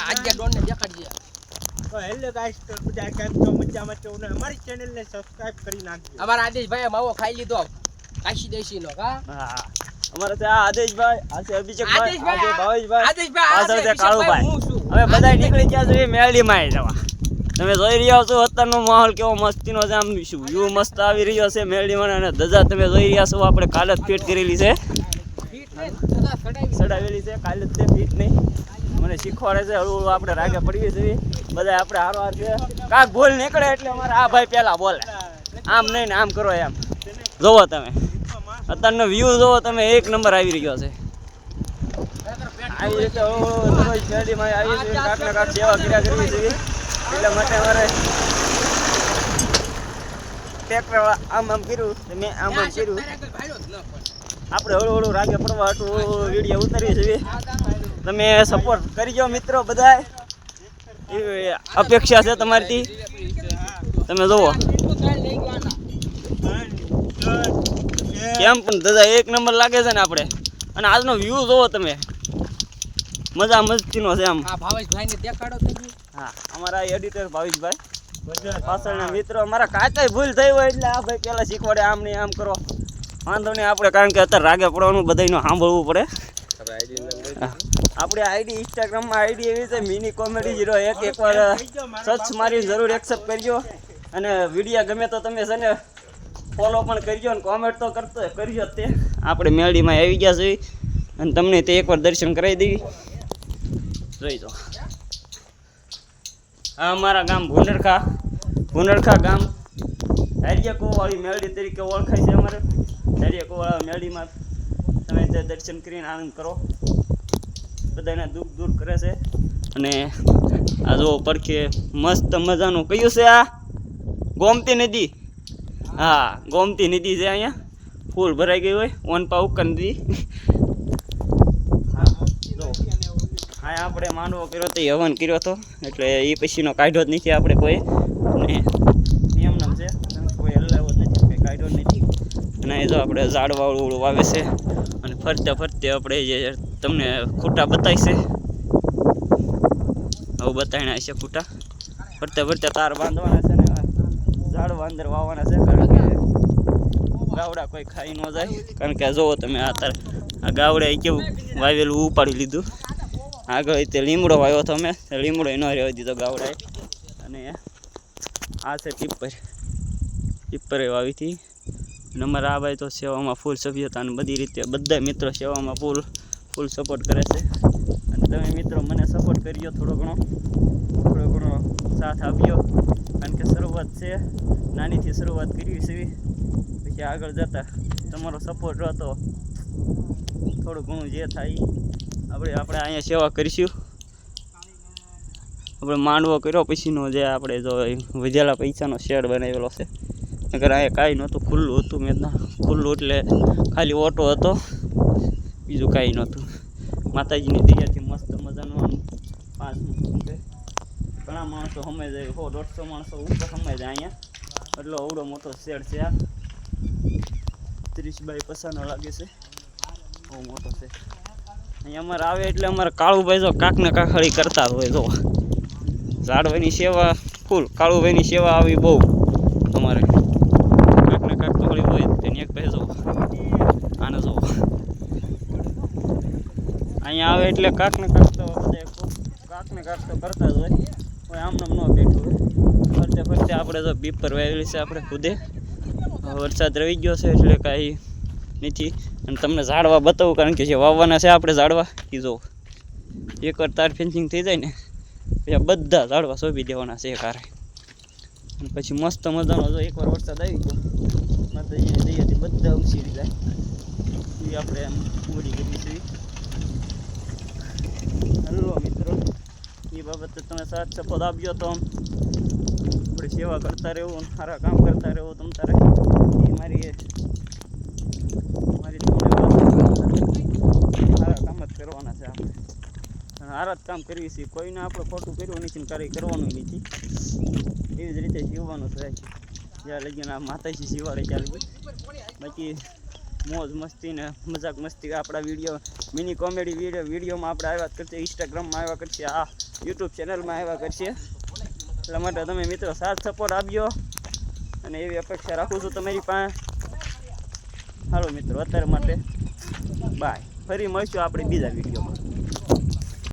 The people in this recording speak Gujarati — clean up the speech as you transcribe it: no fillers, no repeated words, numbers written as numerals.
આજે ડોન ને દેખાડજે. તો હેલો ગાઈસ, તો બધા કેમ છો? મજામાં છો ને? અમારી ચેનલ ને સબસ્ક્રાઇબ કરી નાખજો. અમારા આદેશભાઈ માવો ખાઈ લીધો કાશી દેશી નો કા. હા અમારે ત્યાં આદેશભાઈ, આ છે અભિષેકભાઈ, આ છે ભાવેશભાઈ, આદેશભાઈ, આ છે કાળુભાઈ. હું છું. હવે બધા નીકળી ગયા છે મેળીમાં જવા. તમે જોઈ રહ્યા છો અત્યારનો માહોલ કેવો મસ્તીનો છે. આમ શું વ્યૂ મસ્ત આવી રહ્યો છે મેળીમાં. અને ધજા તમે જોઈ રહ્યા છો આપણે કાલે જ ફિટ કરેલી છે, સડાવેલી છે કાલે જ. તે ફિટ નહીં મને શીખવાડે છે હળવું હળવું. આપણે રાગે પડીએ છીએ બધા, આપણે હારો હાર છે. કાંક બોલ નીકળે એટલે અમારે આ ભાઈ પહેલા બોલે, આમ નહીં ને આમ કરો એમ. જોવો તમે અત્યારનો વ્યૂ જોવો તમે, એક નંબર આવી રહ્યો છે. આવી રીતે દરરોજ શેરડીમાં આવી છે, કાંક ને કાંક સેવા કર્યા કરવી જોઈએ. એટલા માટે અમારે ટ્રેક્ટર આમ આમ કર્યું, મેં આમ આમ કર્યું. આપણે હળવું હળવું રાગે પડવા હતું વિડીયો ઉતારી છીએ. તમે સપોર્ટ કરજો મિત્રો બધા, એવી અપેક્ષા છે તમારીથી. તમે જુઓ કેમ પણ દાદા એક નંબર લાગે છે ને આપણે. અને આજનો વ્યૂ જોવો તમે, મજા મસ્તીનો છે આમ. ભાવેશભાઈ ને દેખાડો. હા અમારા એડિટર ભાવેશભાઈ, પાછળના મિત્રો. અમારા કાંઈ ભૂલ થઈ હોય એટલે આ ભાઈ પહેલાં શીખવાડે, આમ નહીં આમ કરો. વાંધો નહીં આપણે, કારણ કે અત્યારે રાગે પડવાનું બધાનું સાંભળવું પડે. આપણે આઈડી ઇન્સ્ટાગ્રામમાં આઈડી એવી છે મિની કોમેડી 01. એકવાર સર્ચ મારી જરૂર એક્સેપ્ટ કરજો. અને વિડીયો ગમે તો તમે છે ને ફોલો પણ કરજો અને કોમેન્ટ તો કરજો જ તે. આપણે મેળીમાં આવી ગયા છીએ અને તમને તે એકવાર દર્શન કરાવી દેવી. જોઈ દો આ અમારા ગામ ભુનરખા ગામ ધારિયાકોવાળી મેળી તરીકે ઓળખાય છે. અમારે ધારિયાકોવાળા મેળીમાં તમે તે દર્શન કરીને આનંદ કરો. બધાના દુઃખ દૂર કરે છે. અને આ જો પડખે મસ્ત મજાનું કયું છે આ ગોમતી નદી. હા ગોમતી નદી છે, અહીંયા ફૂલ ભરાઈ ગઈ હોય. ઓનપા ઉકા નદી. હા આપણે માંડવો કર્યો તો, હવન કર્યો હતો એટલે એ પછીનો કાઢ્યો જ નથી આપણે કોઈ. અને નિયમનામ છે, કોઈ હલાવ્યો જ નથી, કંઈ કાઢ્યો જ નથી. અને એ જો આપણે ઝાડવાળું વાવે છે. અને ફરતે ફરતે આપણે જે તમને ખૂટા બતાવી છે, આવું બતાવીને છે ખૂટા. ફરતે ફરતે તાર બાંધવાના છે ને ઝાડવા અંદર વાવવાના છે, કારણ કે ગાવડા કોઈ ખાઈ ન જાય. કારણ કે જુઓ તમે આ ગાવડા કેવું વાવેલું ઉપાડી લીધું. આગળ તે લીમડો વાવ્યો હતો અમે, લીમડો ન રહેવા દીધો ગાવડાએ. અને આ છે ટીપ્પરે વાવી હતી. અને અમારા આ ભાઈ તો સેવામાં ફૂલ સભ્યતા અને બધી રીતે બધા મિત્રો સેવામાં ફૂલ સપોર્ટ કરે છે. અને તમે મિત્રો મને સપોર્ટ કરજો, થોડો ઘણો સાથ આપ્યો. કારણ કે શરૂઆત છે, નાનીથી શરૂઆત કરવી છે. પછી આગળ જતા તમારો સપોર્ટ રહો તો થોડું ઘણું જે થાય આપણે અહીંયા સેવા કરીશું. આપણે માંડવો કર્યો પછીનો જે આપણે જો વધેલા પૈસાનો શેડ બનાવેલો છે. નકર અહીંયા કાંઈ નહોતું, ખુલ્લું હતું. મેં ખુલ્લું એટલે ખાલી ઓટો હતો, બીજું કાંઈ નહોતું. માતાજીની દયાથી મસ્ત મજાનું આમ 5 ઘણા માણસો સમય જાય, 100-150 માણસો ઉપર સમય જાય અહીંયા. એટલો અવડો મોટો શેડ છે આ, 30 બાય 50 લાગે છે, બહુ મોટો છે. અહીંયા અમારે આવે એટલે અમારે કાળુભાઈ જો કાંક ને કાંક કરતા હોય. જો ઝાડવાની સેવા ફૂલ, કાળુભાઈની સેવા આવી બહુ અમારે. કાંક ને કાંક તો હળી હોય તેની એક ભાઈ જો આને જો અહીંયા આવે એટલે કાંક ને કાંક તો કરતા જ હોય. કોઈ આમનામ ન બેઠું હોય. ફરતે ફરતે આપણે જો પીપર વાવેલી છે આપણે ખુદે. વરસાદ રહી ગયો છે એટલે કાંઈ નથી. અને તમને ઝાડવા બતાવું, કારણ કે જે વાવવાના છે આપણે ઝાડવા એ જો એકવાર તાર ફેન્સિંગ થઈ જાય ને પછી બધા ઝાડવા સોંપી દેવાના છે કારે. અને પછી મસ્ત મજાનો જો એકવાર વરસાદ આવી ગયો માતાજીની દયાથી બધા ઉછીરી જાય. એ આપણે એમ પૂરી કરી છે. હલો મિત્રો, એ બાબતે તમે સાથ સપોર્ટ આપજો તો આપણે સેવા કરતા રહેવું, સારા કામ કરતા રહેવું. તમ તારે એ મારી સારા કામ જ કરવાના છે આપણે. સારા જ કામ કરવી છે. કોઈને આપણે ખોટું કર્યું નથી, કાર્ય કરવાનું નથી. એવી જ રીતે જીવવાનું છે. જ્યાં લગીને આ માતાજી જીવાડે ત્યાં લગી. બાકી મોજ મસ્તી ને મજાક મસ્તી આપણા વિડીયો મિની કોમેડી વિડીયોમાં આપણે આવ્યા કરશે, ઇન્સ્ટાગ્રામમાં આવ્યા કરશે, આ યુટ્યુબ ચેનલમાં આવ્યા કરશે. એટલા માટે તમે મિત્રો સાથ સપોર્ટ આપજો અને એવી અપેક્ષા રાખું છું તમારી પાસે. હાલો મિત્રો અત્યારે માટે બાય, ફરી મળીશું આપણે બીજા વિડીયોમાં.